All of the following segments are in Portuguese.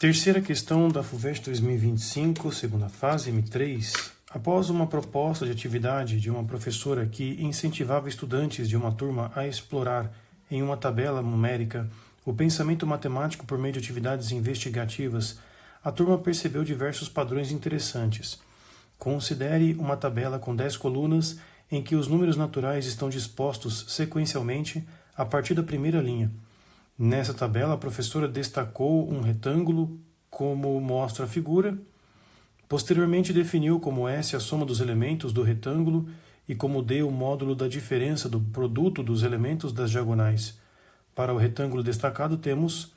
Terceira questão da FUVEST 2025, segunda fase, M3. Após uma proposta de atividade de uma professora que incentivava estudantes de uma turma a explorar em uma tabela numérica o pensamento matemático por meio de atividades investigativas, a turma percebeu diversos padrões interessantes. Considere uma tabela com 10 colunas em que os números naturais estão dispostos sequencialmente a partir da primeira linha. Nessa tabela, a professora destacou um retângulo, como mostra a figura. Posteriormente, definiu como S a soma dos elementos do retângulo e como D o módulo da diferença do produto dos elementos das diagonais. Para o retângulo destacado, temos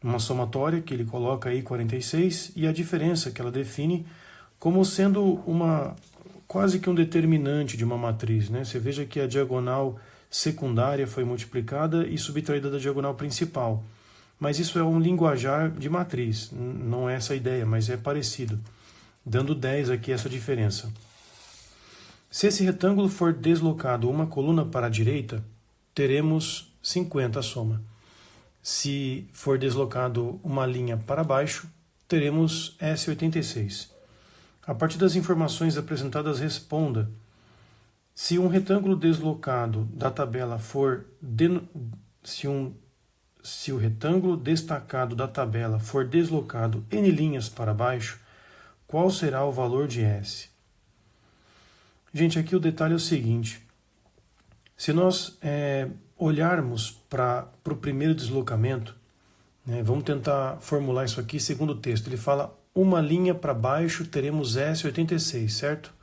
uma somatória, que ele coloca aí 46, e a diferença, que ela define como sendo quase que um determinante de uma matriz, né? Você veja que a diagonal secundária foi multiplicada e subtraída da diagonal principal. Mas isso é um linguajar de matriz, não é essa a ideia, mas é parecido, dando 10 aqui essa diferença. Se esse retângulo for deslocado uma coluna para a direita, teremos 50 a soma. Se for deslocado uma linha para baixo, teremos S86. A partir das informações apresentadas, responda. Se um retângulo deslocado da tabela for se o retângulo destacado da tabela for deslocado n linhas para baixo, qual será o valor de S? Gente, aqui o detalhe é o seguinte. Se nós olharmos para o primeiro deslocamento, né, vamos tentar formular isso aqui segundo o texto. Ele fala uma linha para baixo, teremos S86, certo?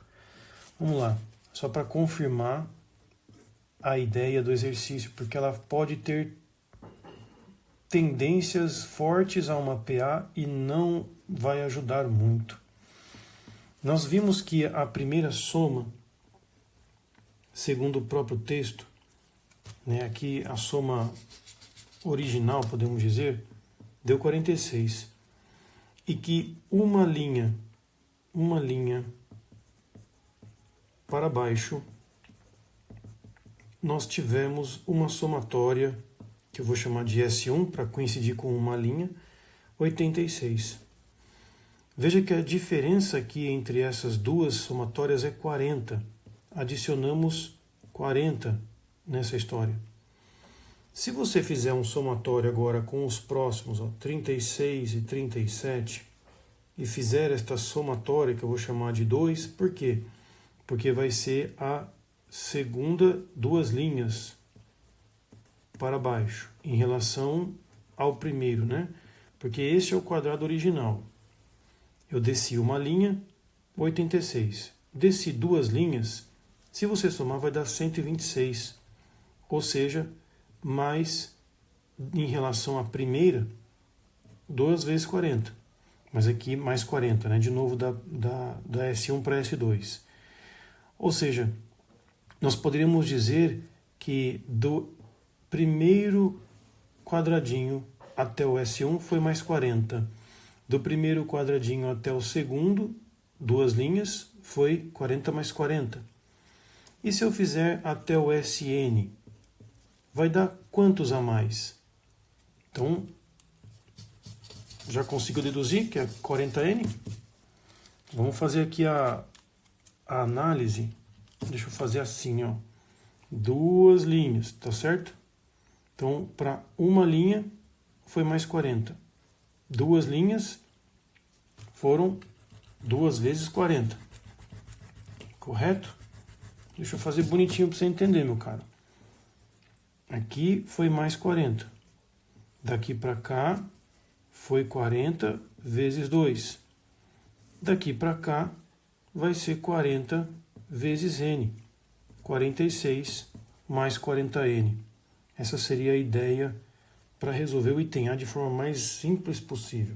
Vamos lá. Só para confirmar a ideia do exercício, porque ela pode ter tendências fortes a uma PA e não vai ajudar muito. Nós vimos que a primeira soma, segundo o próprio texto, né, aqui a soma original, podemos dizer, deu 46. E que uma linha para baixo, nós tivemos uma somatória, que eu vou chamar de S1, para coincidir com uma linha, 86. Veja que a diferença aqui entre essas duas somatórias é 40. Adicionamos 40 nessa história. Se você fizer um somatório agora com os próximos, 36 e 37, e fizer esta somatória, que eu vou chamar de 2, por quê? Porque vai ser a segunda duas linhas para baixo, em relação ao primeiro, né? Porque este é o quadrado original. Eu desci uma linha, 86. Desci duas linhas, se você somar vai dar 126. Ou seja, mais em relação à primeira, 2 vezes 40. Mas aqui mais 40, né? De novo da S1 para S2. Ou seja, nós poderíamos dizer que do primeiro quadradinho até o S1 foi mais 40. Do primeiro quadradinho até o segundo, duas linhas, foi 40 mais 40. E se eu fizer até o SN, vai dar quantos a mais? Então, já consigo deduzir que é 40N. Vamos fazer aqui a análise. Deixa eu fazer assim, ó. Duas linhas, tá certo? Então, para uma linha, foi mais 40. Duas linhas foram 2 vezes 40. Correto? Deixa eu fazer bonitinho para você entender, meu caro. Aqui foi mais 40. Daqui para cá foi 40 vezes 2. Daqui para cá vai ser 40 vezes N. 46 mais 40N. Essa seria a ideia para resolver o item A de forma mais simples possível.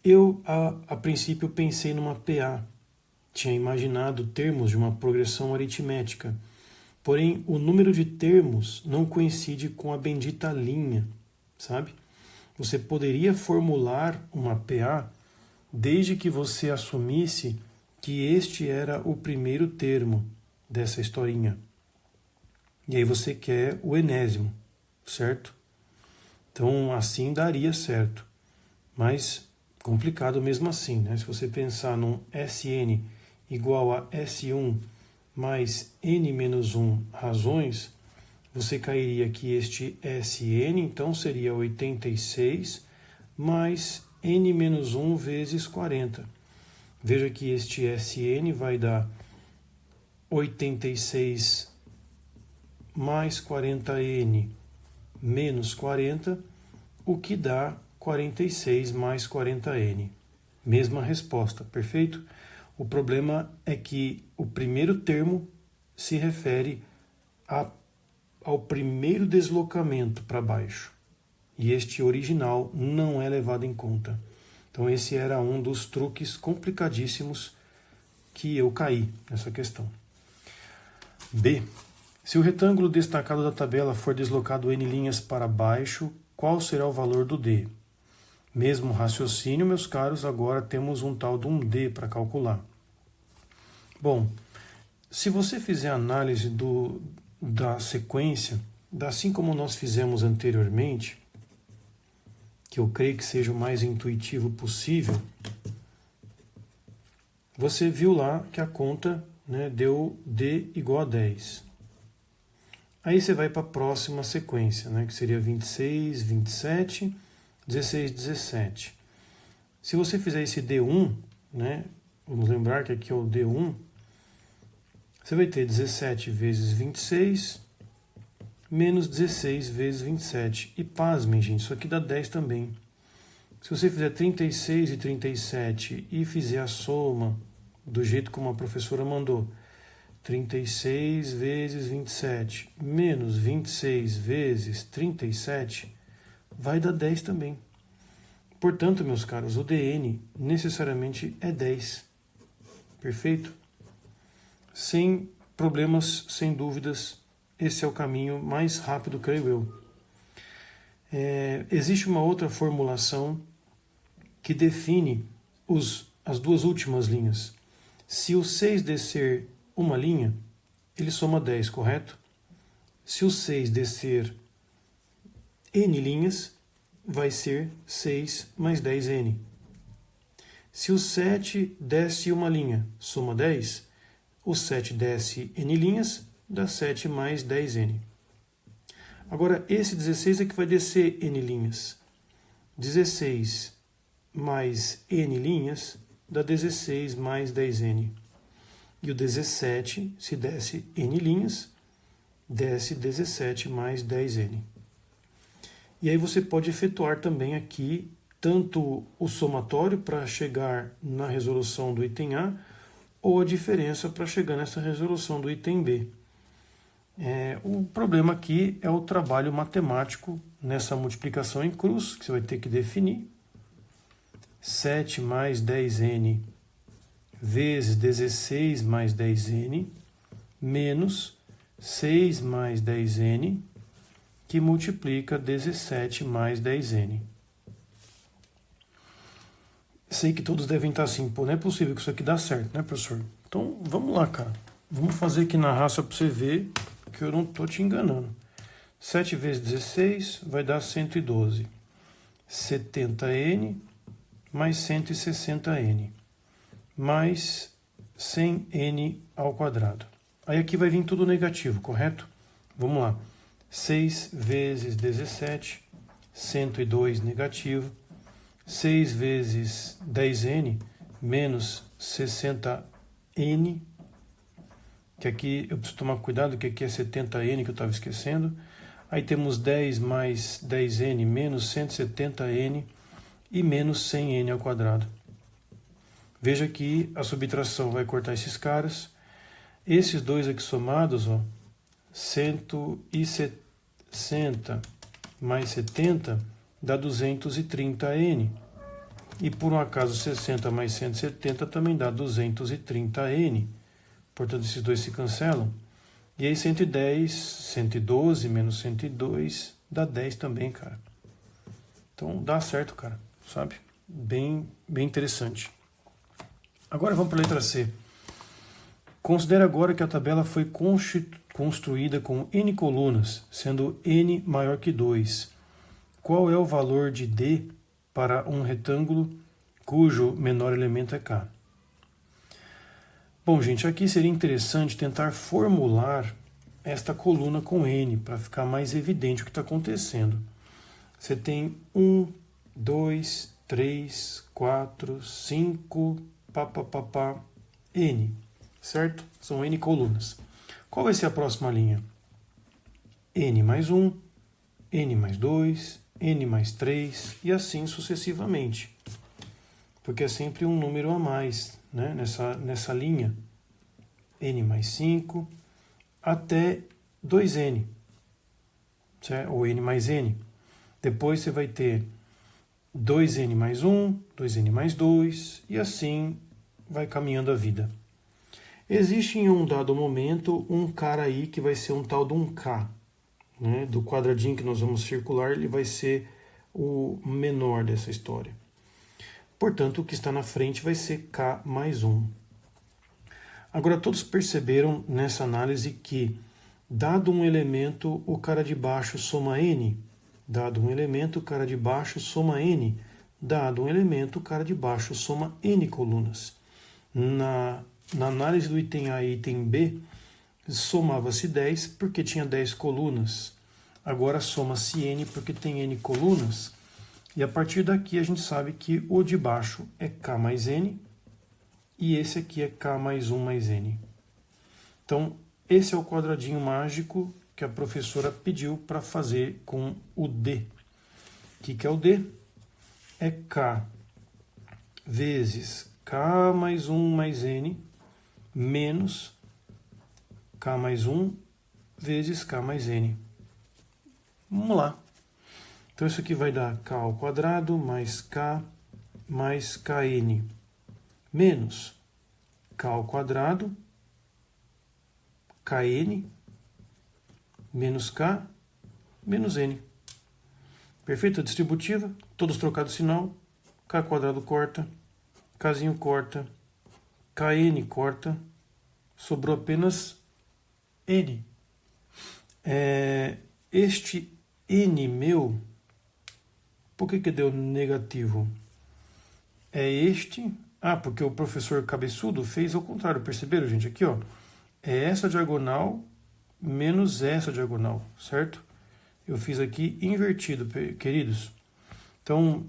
Eu, a princípio, pensei numa PA. Tinha imaginado termos de uma progressão aritmética. Porém, o número de termos não coincide com a bendita linha, sabe? Você poderia formular uma PA desde que você assumisse que este era o primeiro termo dessa historinha. E aí você quer o enésimo, certo? Então, assim daria certo. mas complicado mesmo assim, né? Se você pensar num Sn igual a S1 mais n menos 1 razões, você cairia que este Sn, então, seria 86 mais n menos 1 vezes 40. Veja que este Sn vai dar 86 mais 40n menos 40, o que dá 46 mais 40n. Mesma resposta, perfeito? O problema é que o primeiro termo se refere ao primeiro deslocamento para baixo. E este original não é levado em conta. Então esse era um dos truques complicadíssimos que eu caí nessa questão. B. Se o retângulo destacado da tabela for deslocado n linhas para baixo, qual será o valor do D? Mesmo raciocínio, meus caros, agora temos um tal de um D para calcular. Bom, se você fizer a análise da sequência, assim como nós fizemos anteriormente, que eu creio que seja o mais intuitivo possível, você viu lá que a conta, né, deu D igual a 10. Aí você vai para a próxima sequência, né, que seria 26, 27, 16, 17. Se você fizer esse D1, né, vamos lembrar que aqui é o D1, você vai ter 17 vezes 26 menos 16 vezes 27. E pasmem, gente, isso aqui dá 10 também. Se você fizer 36 e 37 e fizer a soma do jeito como a professora mandou, 36 vezes 27 menos 26 vezes 37, vai dar 10 também. Portanto, meus caros, o dn necessariamente é 10. Perfeito? Sem problemas, sem dúvidas, esse é o caminho mais rápido, creio eu. Existe uma outra formulação que define as duas últimas linhas. Se o 6 descer uma linha, ele soma 10, correto? Se o 6 descer n linhas, vai ser 6 mais 10n. Se o 7 desce uma linha, soma 10, o 7 desce n linhas, dá 7 mais 10n. Agora, esse 16 é que vai descer n linhas. 16 mais n linhas dá 16 mais 10n. E o 17, se desce n linhas, desce 17 mais 10n. E aí você pode efetuar também aqui tanto o somatório para chegar na resolução do item A, ou a diferença para chegar nessa resolução do item B. O problema aqui é o trabalho matemático nessa multiplicação em cruz, que você vai ter que definir. 7 mais 10n vezes 16 mais 10n menos 6 mais 10n, que multiplica 17 mais 10n. Sei que todos devem estar assim, pô, não é possível que isso aqui dá certo, né, professor? Então, vamos lá, cara. Vamos fazer aqui na raça para você ver que eu não estou te enganando. 7 vezes 16 vai dar 112. 70n mais 160n. Mais 100n ao quadrado. Aí aqui vai vir tudo negativo, correto? Vamos lá. 6 vezes 17, 102 negativo. 6 vezes 10n menos 60n, que aqui eu preciso tomar cuidado, que aqui é 70n, que eu estava esquecendo. Aí temos 10 mais 10n menos 170n e menos 100n ao quadrado. Veja que a subtração vai cortar esses caras. Esses dois aqui somados, ó, 160 mais 70 dá 230n. E por um acaso 60 mais 170 também dá 230n. Portanto, esses dois se cancelam. E aí 110, 112 menos 102 dá 10 também, cara. Então dá certo, cara, sabe? Bem interessante. Agora vamos para a letra C. Considere agora que a tabela foi construída com n colunas, sendo n maior que 2. Qual é o valor de D para um retângulo cujo menor elemento é K. Bom, gente, aqui seria interessante tentar formular esta coluna com N, para ficar mais evidente o que está acontecendo. Você tem 1, 2, 3, 4, 5, N, certo? São N colunas. Qual vai ser a próxima linha? N mais 1, N mais 2, N mais 3 e assim sucessivamente. Porque é sempre um número a mais, né? nessa linha. N mais 5 até 2N, certo? Ou N mais N. Depois você vai ter 2N mais 1, 2N mais 2 e assim vai caminhando a vida. Existe em um dado momento um cara aí que vai ser um tal de um K, né? Do quadradinho que nós vamos circular, ele vai ser o menor dessa história. Portanto, o que está na frente vai ser K mais 1. Agora, todos perceberam nessa análise que, dado um elemento, o cara de baixo soma N. Dado um elemento, o cara de baixo soma N. Dado um elemento, o cara de baixo soma N colunas. Na análise do item A e item B, somava-se 10 porque tinha 10 colunas. Agora soma-se N porque tem N colunas. E a partir daqui a gente sabe que o de baixo é K mais N e esse aqui é K mais 1 mais N. Então, esse é o quadradinho mágico que a professora pediu para fazer com o D. O que é o D? É K vezes K mais 1 mais N menos K mais 1 vezes K mais N. Vamos lá. Então, isso aqui vai dar K ao quadrado mais K mais Kn menos K ao quadrado, Kn, menos K, menos N. Perfeito? Distributiva, todos trocados sinal, K quadrado corta, Kzinho corta, Kn corta, sobrou apenas N. Este N meu, por que deu negativo? É este... porque o professor cabeçudo fez ao contrário, perceberam, gente? Aqui, ó, é essa diagonal menos essa diagonal, certo? Eu fiz aqui invertido, queridos. Então,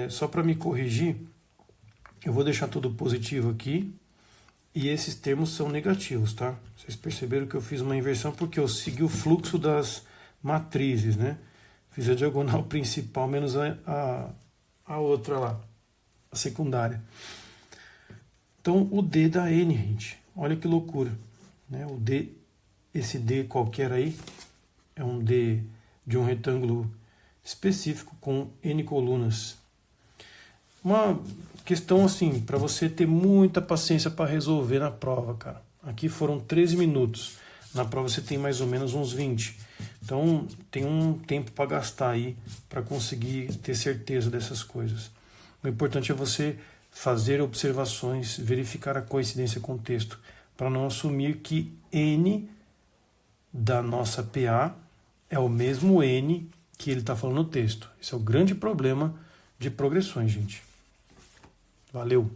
só para me corrigir, eu vou deixar tudo positivo aqui e esses termos são negativos, tá? Vocês perceberam que eu fiz uma inversão porque eu segui o fluxo das matrizes, né? Fiz a diagonal principal menos a outra lá, a secundária. Então, o D dá N, gente. Olha que loucura, né? O D, esse D qualquer aí, é um D de um retângulo específico com N colunas. Uma questão assim, para você ter muita paciência para resolver na prova, cara. Aqui foram 13 minutos. Na prova você tem mais ou menos uns 20. Então, tem um tempo para gastar aí para conseguir ter certeza dessas coisas. O importante é você fazer observações, verificar a coincidência com o texto, para não assumir que N da nossa PA é o mesmo N que ele está falando no texto. Esse é o grande problema de progressões, gente. Valeu!